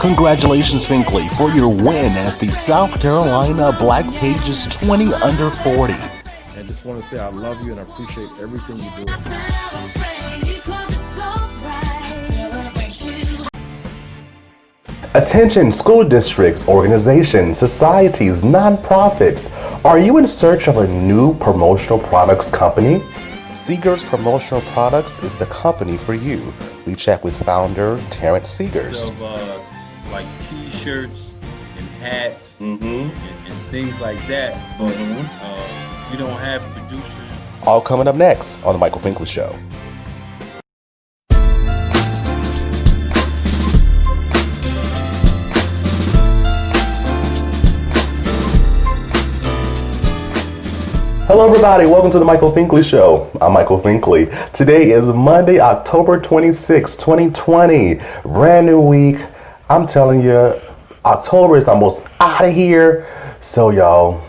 Congratulations, Finkley, for your win as the South Carolina Black Pages 20 Under 40. And just want to say I love you and I appreciate everything you do. Attention school districts, organizations, societies, nonprofits. Are you in search of a new promotional products company? Seegers Promotional Products is the company for you. We chat with founder Terrance Seegers. Like t-shirts and hats and things like that, but you don't have producers. All coming up next on the Michael Finkley Show. Hello everybody, welcome to the Michael Finkley Show. I'm Michael Finkley. Today is Monday, October 26, 2020. Brand new week. I'm telling you, October is almost out of here. So y'all,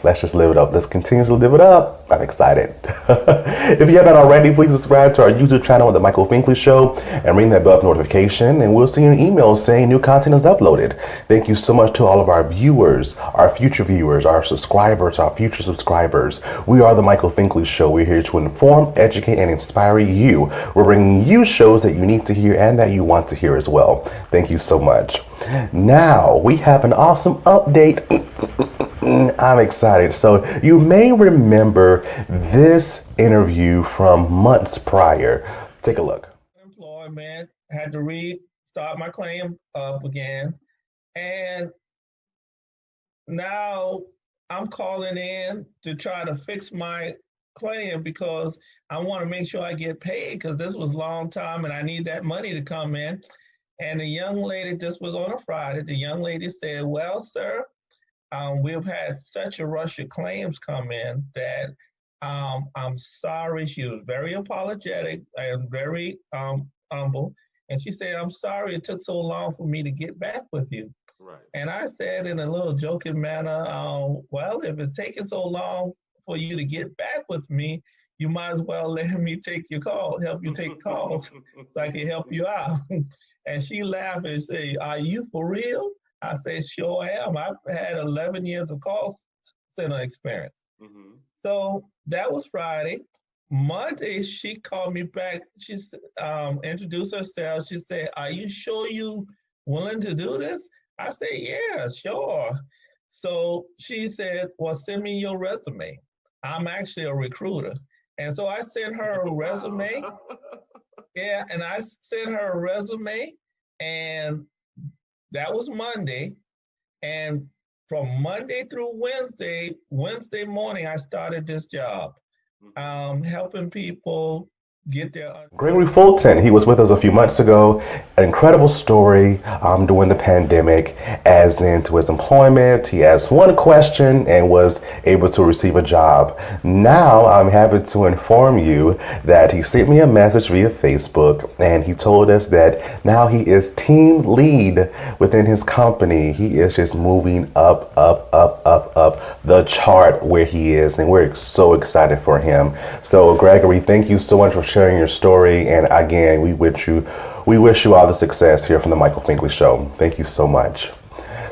let's just live it up. Let's continue to live it up. I'm excited. If you haven't already, please subscribe to our YouTube channel, The Michael Finkley Show, and ring that bell for notification, and we'll send you an email saying new content is uploaded. Thank you so much to all of our viewers, our future viewers, our subscribers, our future subscribers. We are The Michael Finkley Show. We're here to inform, educate, and inspire you. We're bringing you shows that you need to hear and that you want to hear as well. Thank you so much. Now, we have an awesome update. I'm excited. So you may remember this interview from months prior. Take a look. Employment, had to restart my claim up again. And now I'm calling in to try to fix my claim because I want to make sure I get paid because this was a long time and I need that money to come in. And the young lady, this was on a Friday, the young lady said, well, sir, we've had such a rush of claims come in that I'm sorry. She was very apologetic and very humble. And she said, I'm sorry it took so long for me to get back with you. Right. And I said in a little joking manner, well, if it's taking so long for you to get back with me, you might as well let me take your call, help you take calls so I can help you out. And she laughed and said, are you for real? I said, sure am. I've had 11 years of call center experience. So that was Friday. Monday, she called me back. She introduced herself. She said, are you sure you willing to do this? I said, yeah, sure. So she said, well, send me your resume. I'm actually a recruiter. And so I sent her a resume. Yeah, and I sent her a resume, and that was Monday. And from Monday through Wednesday morning, I started this job, helping people get their... Gregory Fulton, he was with us a few months ago. An incredible story during the pandemic, as into his employment. He asked one question and was able to receive a job. Now I'm happy to inform you that he sent me a message via Facebook, and he told us that now he is team lead within his company. He is just moving up the chart where he is, and we're so excited for him. So Gregory, thank you so much for sharing your story, and again, we wish you all the success here from the Michael Finkley Show. Thank you so much.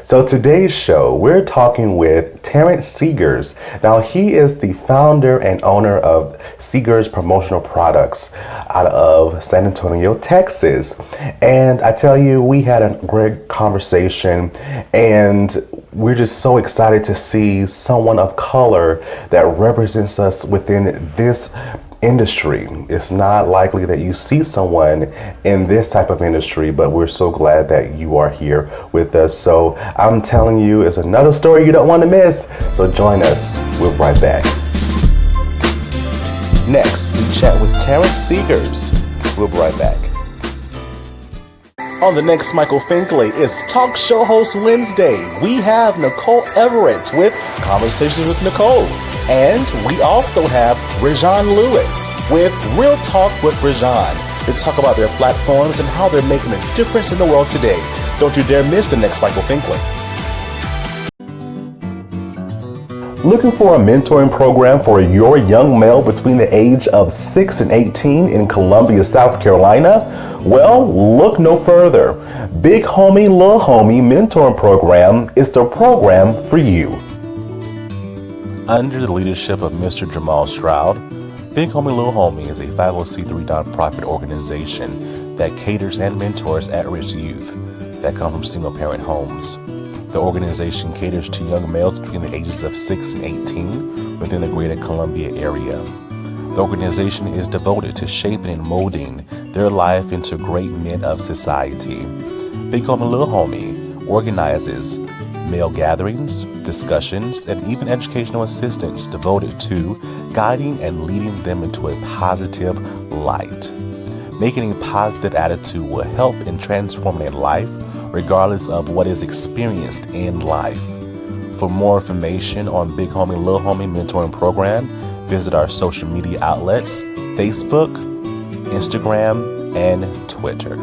So today's show, we're talking with Terrance Seegers. Now, he is the founder and owner of Seegers Promotional Products out of San Antonio, Texas. And I tell you, we had a great conversation, and we're just so excited to see someone of color that represents us within this industry. It's not likely that you see someone in this type of industry, but we're so glad that you are here with us. So I'm telling you, it's another story you don't want to miss. So join us. We'll be right back. Next, we chat with Terrance Seegers. We'll be right back. On the next Michael Finkley, it's Talk Show Host Wednesday. We have Nicole Everett with Conversations with Nicole. And we also have Rajan Lewis with Real Talk with Rajan. They talk about their platforms and how they're making a difference in the world today. Don't you dare miss the next Michael Finkley. Looking for a mentoring program for your young male between the age of 6 and 18 in Columbia, South Carolina? Well, look no further. Big Homie, Little Homie Mentoring Program is the program for you. Under the leadership of Mr. Jamal Stroud, Big Homie Little Homie is a 501c3 nonprofit organization that caters and mentors at-risk youth that come from single-parent homes. The organization caters to young males between the ages of 6 and 18 within the greater Columbia area. The organization is devoted to shaping and molding their life into great men of society. Big Homie Little Homie organizes male gatherings, discussions, and even educational assistance devoted to guiding and leading them into a positive light. Making a positive attitude will help in transforming life regardless of what is experienced in life. For more information on Big Homie Little Homie Mentoring Program, visit our social media outlets, Facebook, Instagram, and Twitter.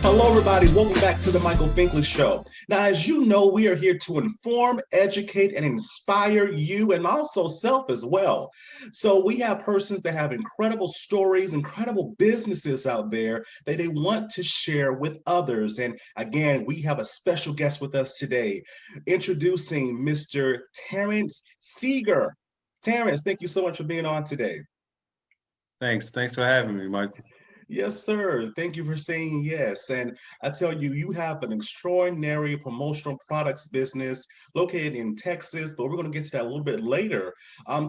Hello, everybody. Welcome back to the Michael Finkley Show. Now, as you know, we are here to inform, educate, and inspire you and also self as well. So we have persons that have incredible stories, incredible businesses out there that they want to share with others. And again, we have a special guest with us today, introducing Mr. Terrance Seegers. Terrance, thank you so much for being on today. Thanks for having me, Michael. Yes, sir. Thank you for saying yes. And I tell you, you have an extraordinary promotional products business located in Texas, but we're going to get to that a little bit later.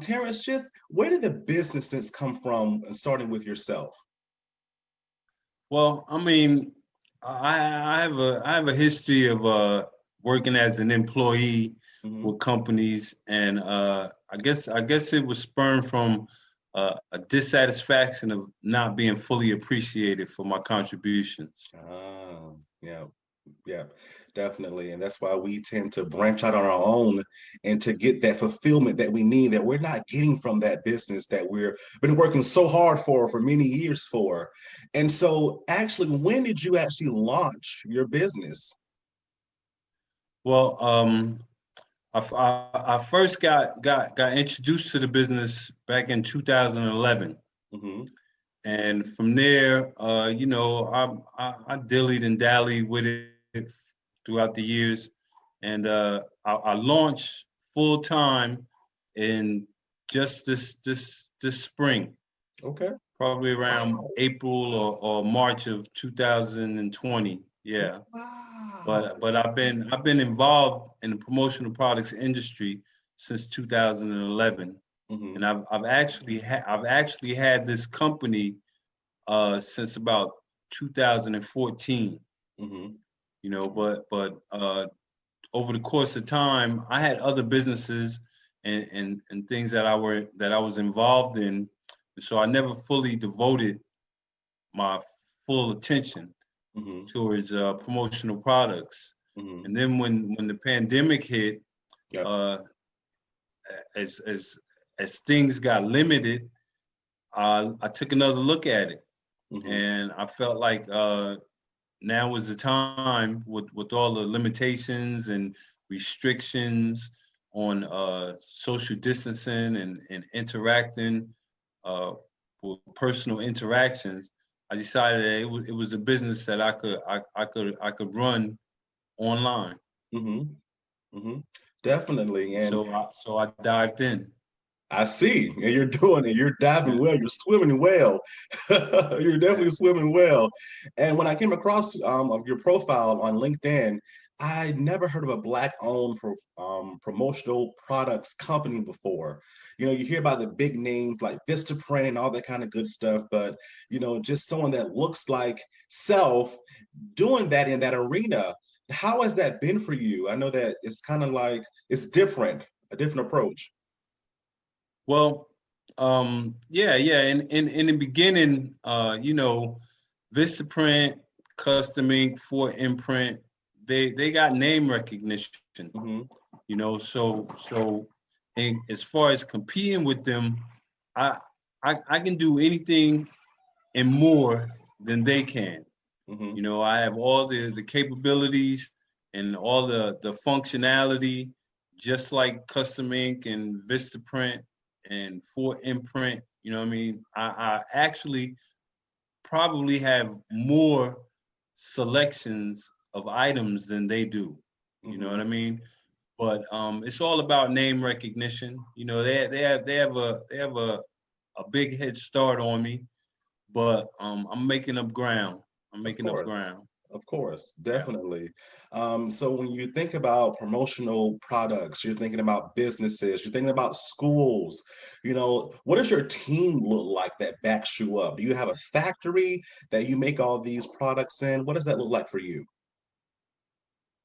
Terrance, just where did the business sense come from, starting with yourself? Well, I mean, I have a history of working as an employee with companies, and I guess it was spurned from a dissatisfaction of not being fully appreciated for my contributions. Yeah, definitely. And that's why we tend to branch out on our own and to get that fulfillment that we need, that we're not getting from that business that we're been working so hard for many years for. And so actually, when did you actually launch your business? Well, I first got introduced to the business back in 2011. And from there, you know, I dillied and dallied with it throughout the years, and I launched full time in just this spring. Okay. Probably around April or March of 2020. Yeah. Wow. But I've been involved in the promotional products industry since 2011. And I've actually had this company since about 2014. You know, but over the course of time, I had other businesses and things that I was involved in, so I never fully devoted my full attention towards promotional products. And then when the pandemic hit, as things got limited, I took another look at it, and I felt like now was the time with all the limitations and restrictions on social distancing and interacting with personal interactions. I decided that it was a business that I could run online. Definitely. And so I dived in. I see, and you're doing it. You're diving well. You're swimming well. You're definitely swimming well. And when I came across of your profile on LinkedIn, I never heard of a Black-owned promotional products company before. You know, you hear about the big names like Vistaprint and all that kind of good stuff, but you know, just someone that looks like self doing that in that arena. How has that been for you? I know that it's kind of like it's different, a different approach. Well, yeah. In the beginning, you know, Vistaprint, Custom Ink, Fort Imprint, they got name recognition. You know, so and as far as competing with them, I can do anything and more than they can. You know, I have all the capabilities and all the functionality, just like Custom Ink and Vistaprint. and for imprint. You know what I mean? I actually probably have more selections of items than they do. You know what I mean? But it's all about name recognition. You know, they have a big head start on me, but I'm making up ground. I'm Of making up course. ground. Of course, Yeah. definitely. So when you think about promotional products, you're thinking about businesses, you're thinking about schools, what does your team look like that backs you up? Do you have a factory that you make all these products in? What does that look like for you?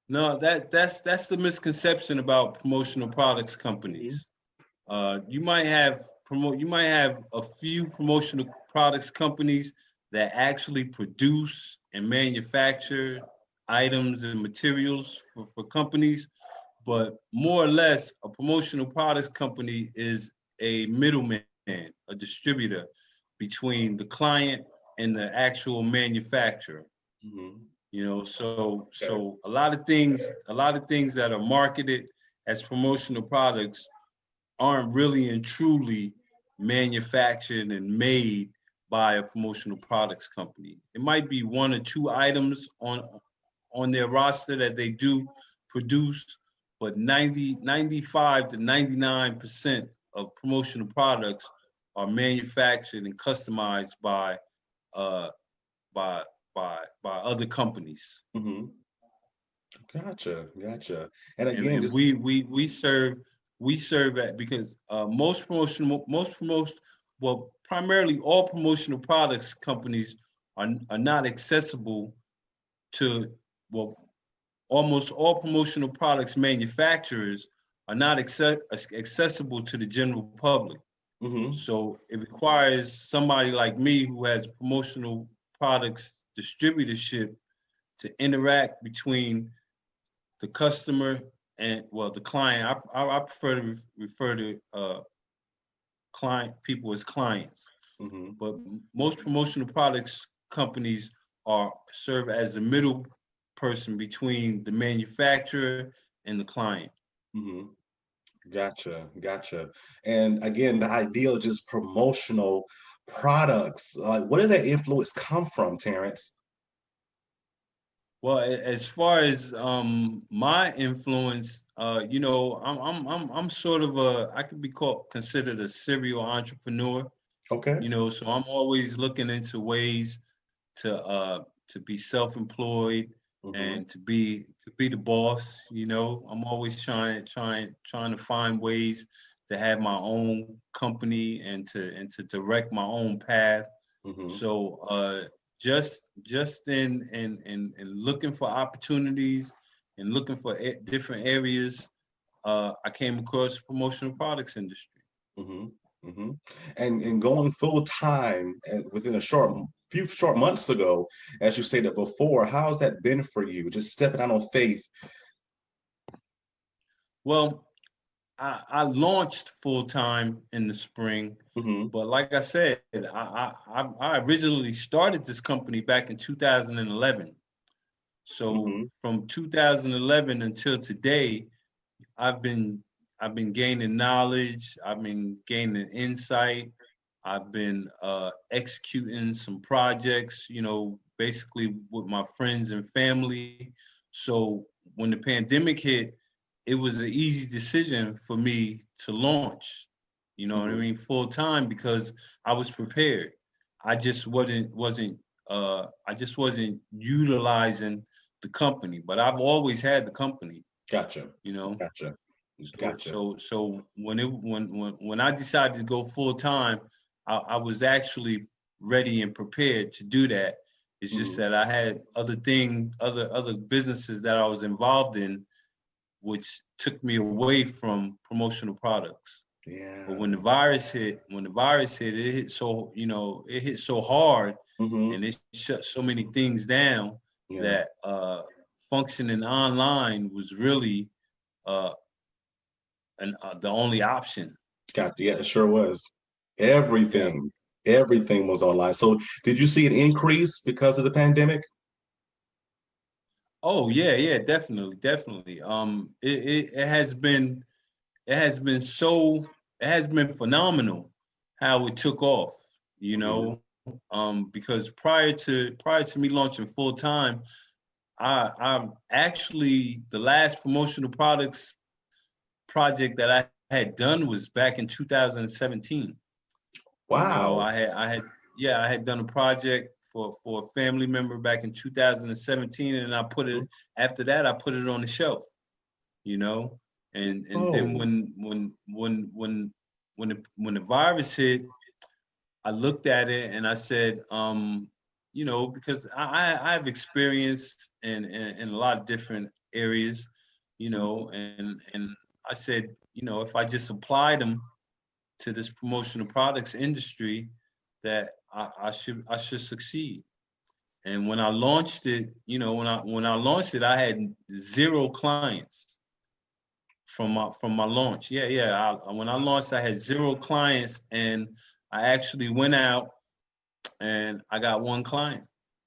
No, that's the misconception about promotional products Mhm. companies. You might have a few promotional products companies that actually produce and manufacture items and materials for companies, but more or less a promotional products company is a middleman, a distributor between the client and the actual manufacturer. Mhm. Okay. So a lot of things that are marketed as promotional products aren't really and truly manufactured and made by a promotional products company. It might be one or two items on their roster that they do produce, but 95 to 99% of promotional products are manufactured and customized uh, by by other companies. Mhm. Gotcha, gotcha. And again, And just we serve at because well, primarily all promotional products companies are not accessible to, well, almost all promotional products manufacturers are not accessible to the general public. mhm. So it requires somebody like me who has promotional products distributorship to interact between the customer and, well, the client. I prefer to refer to client people as clients, Mhm. but most promotional products companies are serve as the middle person between the manufacturer and the client. Mhm. Gotcha, gotcha. And again, the idea of just promotional products, like where did that influence come from, Terrance? Well, as far as my influence, I'm sort of I could be considered a serial entrepreneur. Okay. So I'm always looking into ways to be self-employed Hmm. and to be the boss. I'm always trying to find ways to have my own company and to direct my own path. Hmm. So just in looking for opportunities and looking for different areas, I came across the promotional products industry. Hmm. Hmm. And going full time within a few short months ago, as you stated before, how's that been for you? Just stepping out on faith. Well, I launched full time in the spring, Hmm. but like I said, I originally started this company back in 2011. So Hmm. from 2011 until today, I've been I've been gaining knowledge. I've been gaining insight. I've been executing some projects, basically with my friends and family. So when the pandemic hit, it was an easy decision for me to launch. You know what I Hmm. mean, full time because I was prepared. I just wasn't utilizing the company, but I've always had the company. Gotcha. You know, Gotcha. so Gotcha. so so when I decided to go full time, I was actually ready and prepared to do that. It's just Hmm. that I had other businesses that I was involved in, which took me away from promotional products. But Yeah. when the virus hit, it hit so hard, Hmm. and it shut so many things down Yeah. that functioning online was really uh, the only option. Gotcha. Yeah, it sure was. Yeah. Everything was online. So did you see an increase because of the pandemic? Oh yeah, yeah, definitely, definitely. It has been so. it has been phenomenal how it took off, you know, because prior to me launching full time, I'm actually the last promotional products project that I had done was back in 2017. You know, Wow. I had done a project for a family member back in 2017, and I put it after that I put it on the shelf, you know, and then Oh. when the virus hit, I looked at it and I said, you know, because I've experienced in a lot of different areas, you know, and I said, you know, if I just applied them to this promotional products industry, that I should succeed. And when I launched it, you know, when I launched it, I had 0 clients from my launch. When I launched, I had 0 clients, and I actually went out and I got 1 client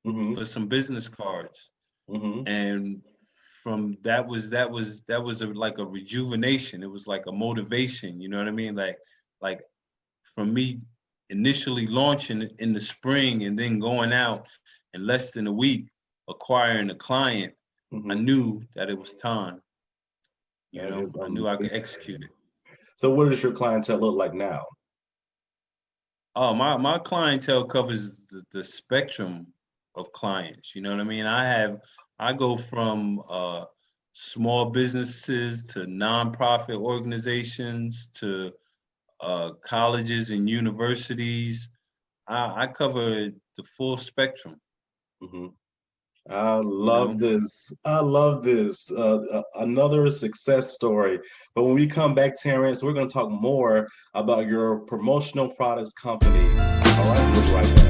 Mm-hmm. for some business cards. Mm-hmm. And from that was like a rejuvenation. It was like a motivation. You know what I mean? Like from me initially launching in the spring and then going out in less than a week, acquiring a client, I Mm-hmm. knew that it was time. You That know, is I knew I could execute it. so what does your clientele look like now? Oh, my clientele covers the spectrum of clients. You know what I mean? I go from small businesses to nonprofit organizations to colleges and universities. I cover the full spectrum. Mm-hmm. I You love know. this. I love this. Another success story. But when we come back, Terrance, we're going to talk more about your promotional products company. All right, we'll be right back.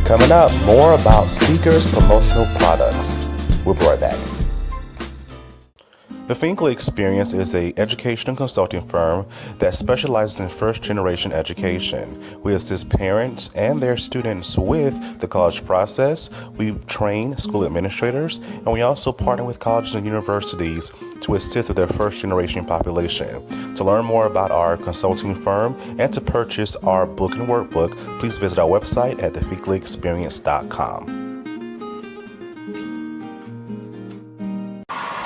Coming up, more about Seegers Promotional Products. We'll be right back. The Finkley Experience is an educational consulting firm that specializes in first-generation education. We assist parents and their students with the college process. We train school administrators, and we also partner with colleges and universities to assist with their first-generation population. To learn more about our consulting firm and to purchase our book and workbook, please visit our website at thefinkleyexperience.com.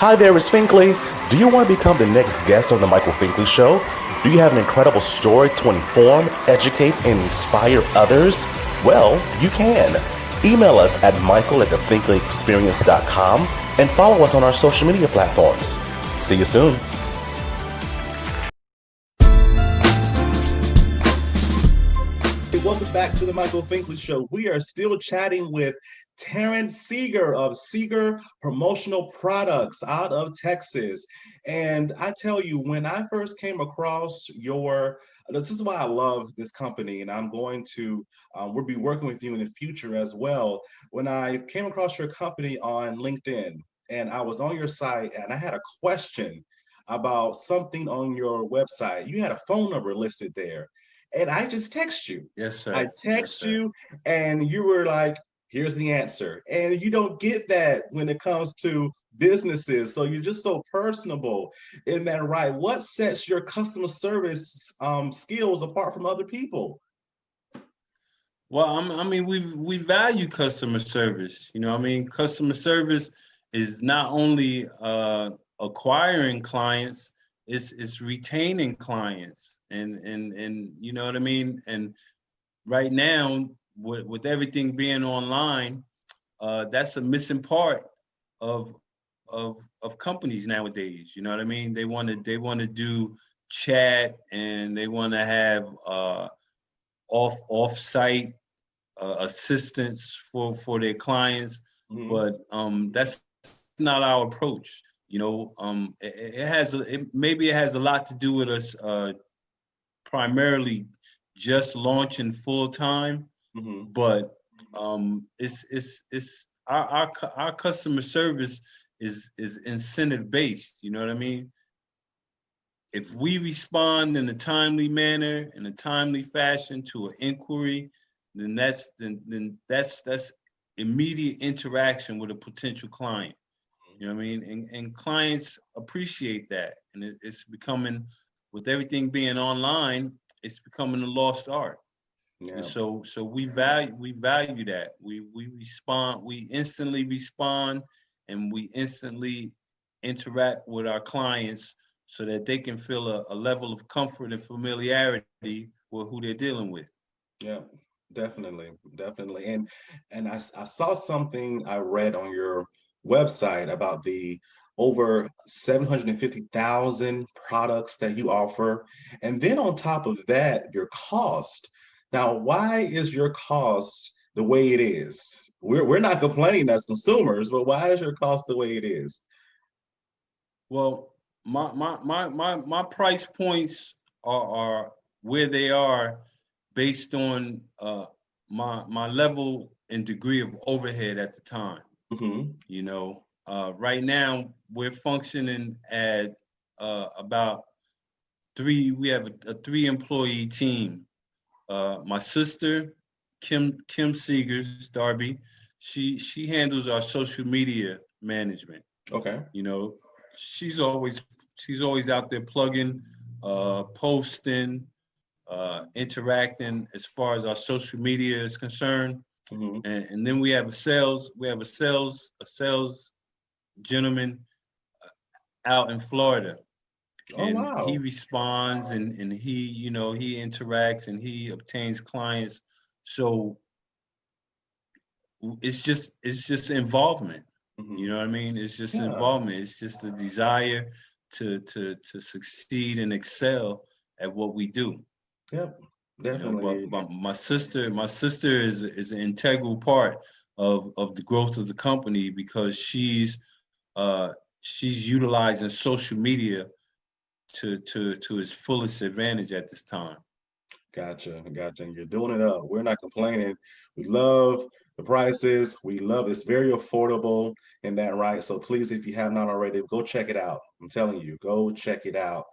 Hi there, it's Finkley. Do you want to become the next guest on the Michael Finkley Show? Do you have an incredible story to inform, educate, and inspire others? Well, you can. Email us at michael@thefinkleyexperience.com and follow us on our social media platforms. See you soon. Welcome back to the Michael Finkley Show. We are still chatting with Terrance Seegers of Seegers Promotional Products out of Texas. And I tell you, when I first came across this is why I love this company, and I'm going to, we'll be working with you in the future as well. When I came across your company on LinkedIn, and I was on your site, and I had a question about something on your website, you had a phone number listed there. And I just text you. Yes, I sir. Yes, text sir. you, and you were like, here's the answer. And you don't get that when it comes to businesses. So you're just so personable in that, right? What sets your customer service skills apart from other people? Well, I mean, we value customer service. You know, I mean, customer service is not only acquiring clients, it's retaining clients, and you know what I mean. And right now, with everything being online, that's a missing part of of companies nowadays. You know what I mean? They want to do chat, and they want to have off-site assistance for their clients, Mhm. but that's not our approach. You know, maybe it has a lot to do with us primarily just launching full time, Mhm. but it's our customer service is incentive based. You know what I mean? If we respond in a timely manner, in a timely fashion to an inquiry, then that's immediate interaction with a potential client. You know what I mean? And clients appreciate that, and it's becoming with everything being online, it's becoming a lost art. Yeah. And so we value that. We respond, we instantly respond, and we instantly interact with our clients so that they can feel a level of comfort and familiarity with who they're dealing with. Yeah, definitely, definitely. And I saw something I read on your website about the over 750,000 products that you offer. And then on top of that, your cost. Now, why is your cost the way it is? We're not complaining as consumers, but why is your cost the way it is? Well, my price points are where they are based on my level and degree of overhead at the time. Hmm. You know, right now we're functioning at about three. We have a 3 employee team. My sister, Kim Seegers, Darby, she handles our social media management. Okay. You know, she's always she's always out there plugging, posting, interacting as far as our social media is concerned. Hmm. And then we have a sales gentleman out in Florida, Oh, and he wow. responds and he, he interacts and he obtains clients. So it's just involvement. You Hmm. know what I mean? It's just Yeah. involvement. It's just a desire to succeed and excel at what we do. Yep. But Definitely. my sister is an integral part of the growth of the company because she's utilizing social media to its fullest advantage at this time. Gotcha, gotcha. And you're doing it up. We're not complaining. We love the prices. We love it's very affordable in that right. So please, if you have not already, go check it out. I'm telling you, go check it out.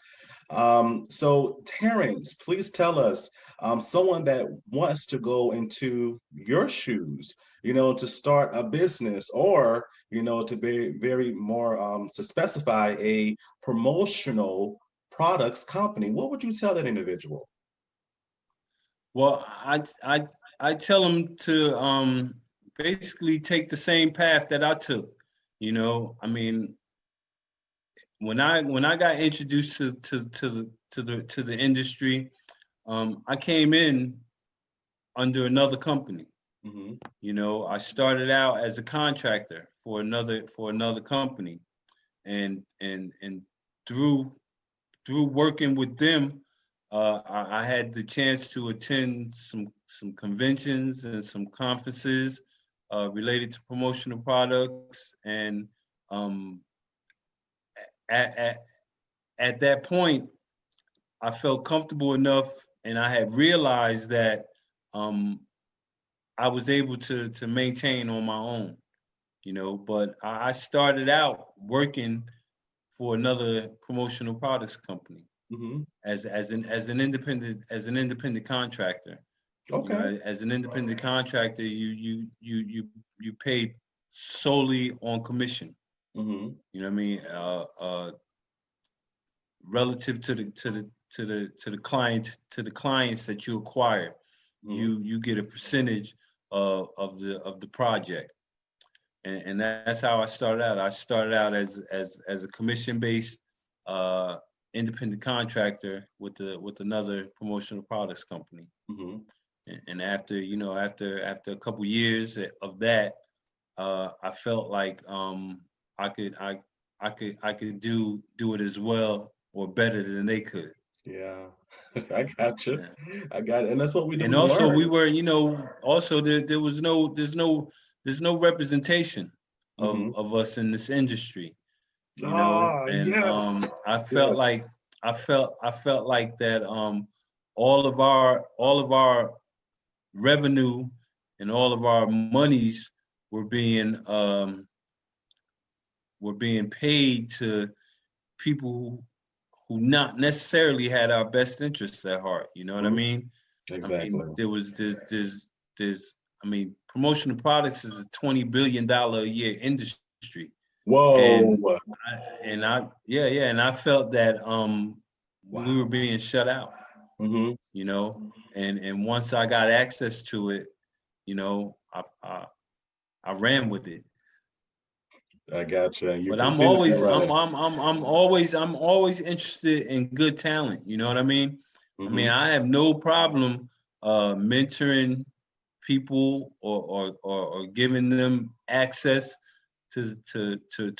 So Terrance, please tell us, someone that wants to go into your shoes, to start a business or, to be very more to specify a promotional products company. What would you tell that individual? Well, I tell them to basically take the same path that I took. I mean, when I got introduced to the industry, I came in under another company. Hmm. I started out as a contractor for another company, and through through working with them, I had the chance to attend some conventions and some conferences related to promotional products, and um, at, at at that point, I felt comfortable enough, and I had realized that um, I was able to maintain on my own. But I started out working for another promotional products company Hmm. as an independent contractor. Okay. As an independent contractor, you paid solely on commission. Hmm. You know what I mean? Relative to the clients that you acquire, Hmm. you get a percentage of the project, and that's how I started out. I started out as a commission based uh, independent contractor with another promotional products company. Hmm. And after a couple years of that, I felt like I could do it as well or better than they could. Yeah. I got you. Yeah. I got it. And that's what we do. And We also learn. we were, also there's no representation of Hmm. of us in this industry, Ah, and yes. I felt Yes. like I felt like that all of our revenue and all of our monies were being um, were being paid to people who not necessarily had our best interests at heart. You know what I Mhm. mean? I mean, Exactly. there's I mean, promotional products is a $20 billion a year industry. Whoa. And I yeah, and I felt that we were being shut out. Mm-hmm. You know, and once I got access to it, you know, I ran with it. I gotcha. You But I'm continuously always running. I'm always interested in good talent. You know what I mean? I mean, Mm-hmm. I have no problem mentoring people or giving them access to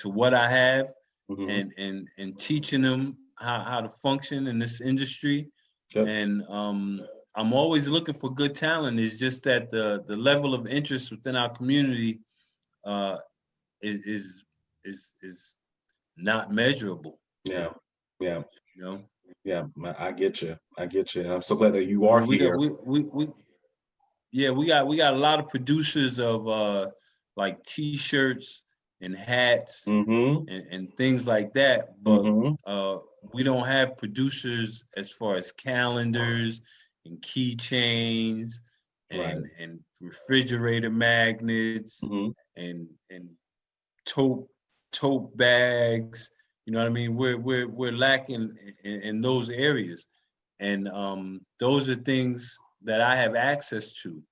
what I have Mm-hmm. and teaching them how to function in this industry. Yep. And I'm always looking for good talent. It's just that the level of interest within our community uh, is is not measurable. Yeah. Yeah. You know, Yeah. I get you. I get you. And I'm so glad that you I are mean, here. we yeah, we got a lot of producers of like T-shirts and hats Mm-hmm. and things like that, but Mm-hmm. uh, we don't have producers as far as calendars and keychains Right. and refrigerator magnets Mm-hmm. and tote tote bags. You know what I mean? We're lacking in those areas, and those are things that I have access to,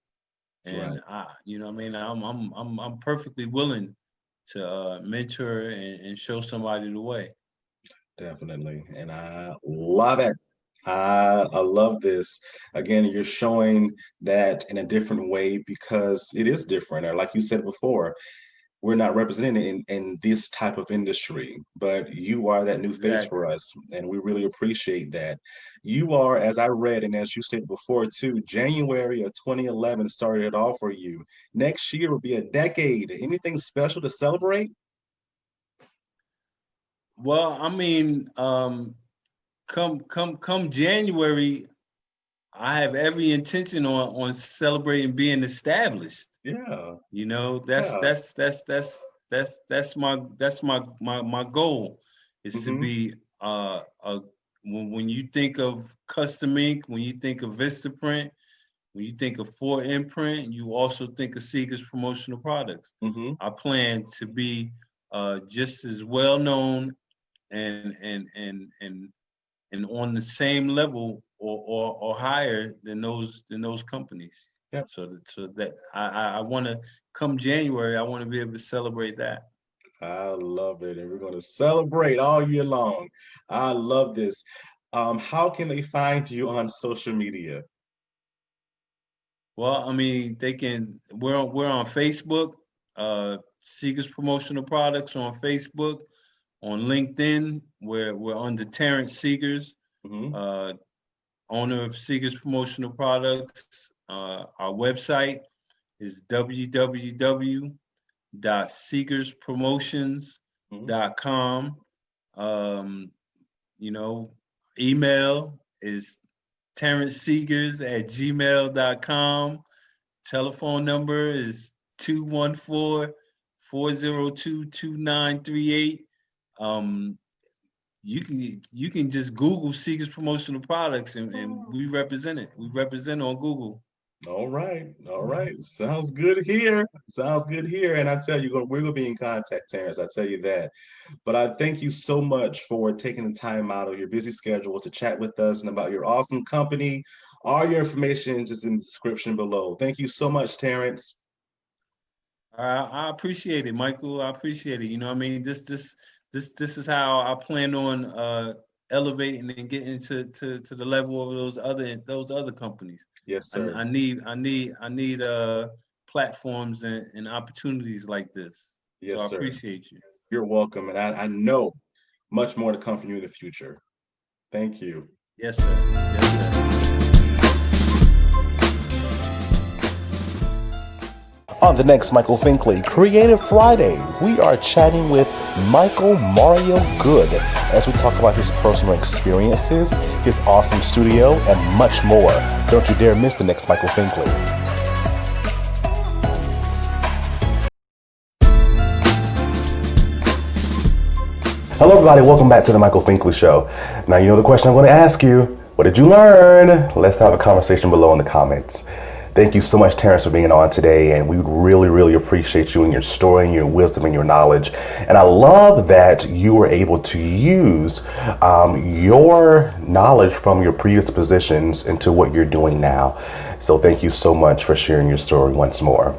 Right. and you know what I mean. I'm perfectly willing to mentor and show somebody the way. Definitely. And I love it. I love this. Again, you're showing that in a different way because it is different. Or like you said before, we're not represented in this type of industry, but you are that new face Exactly. for us. And we really appreciate that. You are, as I read, and as you stated before too, January of 2011 started it all for you. Next year will be a decade. Anything special to celebrate? Well, I mean, come January, I have every intention on celebrating being established. Yeah. You know, Yeah. that's my goal is to Mm-hmm. be a when you think of Custom Ink, when you think of Vistaprint, when you think of Fort Imprint, you also think of Seegers Promotional Products. Mm-hmm. I plan to be just as well known and and on the same level or higher than those companies. Yep. So that I want to come January, I want to be able to celebrate that. I love it. And we're going to celebrate all year long. I love this. How can they find you on social media? Well, I mean, they can. We're on Facebook, Seegers Promotional Products on Facebook, on LinkedIn. We're under Terrance Seegers, Mm-hmm. owner of Seegers Promotional Products. Our website is Mm-hmm. www.seegerspromotions.com. Um, you know, email is terranceseegers@gmail.com. Telephone number is 214-402-2938. Um, you can just Google Seegers Promotional Products and we represent it. We represent on Google. All right. All right. Sounds good here. Sounds good here. And I tell you, we're going to be in contact, Terrance. I tell you that. But I thank you so much for taking the time out of your busy schedule to chat with us and about your awesome company. All your information just in the description below. Thank you so much, Terrance. I appreciate it, Michael. I appreciate it. You know what I mean? This is how I plan on elevating and getting to the level of those other companies. Yes, sir. I need platforms and opportunities like this. So Yes, I sir. appreciate you. You're welcome. And I know much more to come from you in the future. Thank you. Yes, sir. Yes, sir. On the next Michael Finkley Creative Friday, we are chatting with Michael Mario Good as we talk about his personal experiences, his awesome studio, and much more. Don't you dare miss the next Michael Finkley. Hello, everybody. Welcome back to the Michael Finkley Show. Now, you know the question I'm going to ask you. What did you learn? Let's have a conversation below in the comments. Thank you so much, Terrance, for being on today, and we really, really appreciate you and your story and your wisdom and your knowledge. And I love that you were able to use your knowledge from your previous positions into what you're doing now. So thank you so much for sharing your story once more.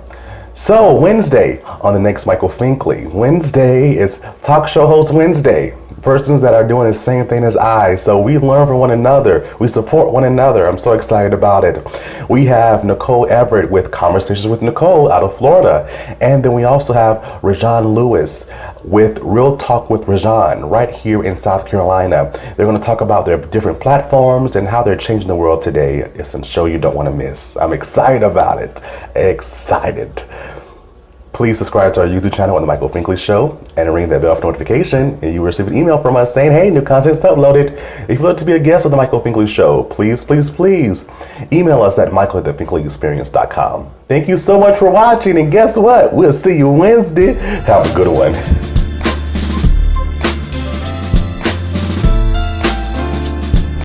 So Wednesday on the next Michael Finkley. Wednesday is Talk Show Host Wednesday. Persons that are doing the same thing as I. So we learn from one another. We support one another. I'm so excited about it. We have Nicole Everett with Conversations with Nicole out of Florida. And then we also have Rajan Lewis with Real Talk with Rajan right here in South Carolina. They're going to talk about their different platforms and how they're changing the world today. It's a show you don't want to miss. I'm excited about it. Excited. Please subscribe to our YouTube channel on The Michael Finkley Show and ring that bell for notification, and you will receive an email from us saying, hey, new content's uploaded. If you'd like to be a guest on The Michael Finkley Show, please, please, please email us at michael@thefinkleyexperience.com. Thank you so much for watching, and guess what? We'll see you Wednesday. Have a good one.